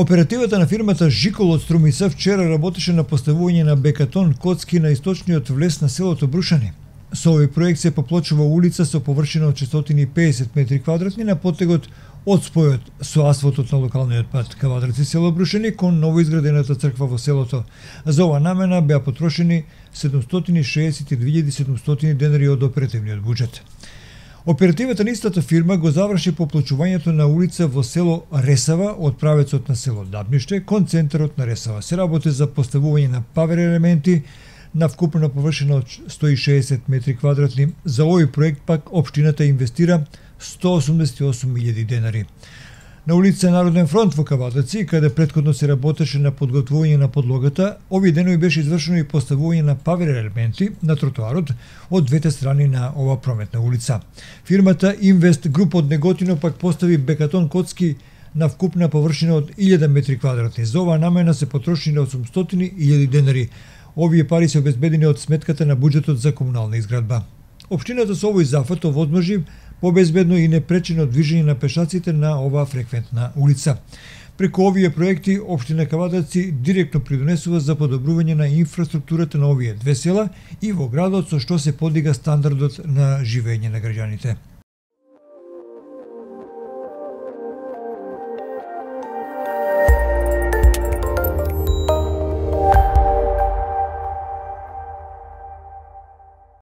Оперативата на фирмата Жикол од Струмица вчера работеше на поставување на бекатон коцки на источниот влез на селото Брушани. Со овој проект се поплочува улица со површина од 450 метри квадратни на потегот од спојот со асфалтот на локалниот пат Кавадарци село Брушани кон новоизградената црква во селото. За оваа намена беа потрошени 762.700 денари од оперативниот буџет. Оперативата на истата фирма го заврши поплочувањето на улица во село Ресава од правецот на село Дабниште кон центарот на Ресава. Се работи за поставување на павер елементи на вкупна површина од 160 метри квадратни. За овој проект пак општината инвестира 188.000 денари. На улица Народен фронт во Кавадарци, каде претходно се работеше на подготвување на подлогата, овие денови беше извршено и поставување на павер елементи на тротоарот од двете страни на ова прометна улица. Фирмата Инвест Груп од Неготино пак постави бекатон коцки на вкупна површина од 1000 метри квадратни. За оваа намена се потрошени 800.000 денари. Овие пари се обезбедени од сметката на буџетот за комунална изградба. Општината со овој зафат овозможи побезбедно и непречено движење на пешаците на оваа фреквентна улица. Преку овие проекти, општина Кавадарци директно придонесува за подобрување на инфраструктурата на овие две села и во градот, со што се подига стандардот на живење на граѓаните.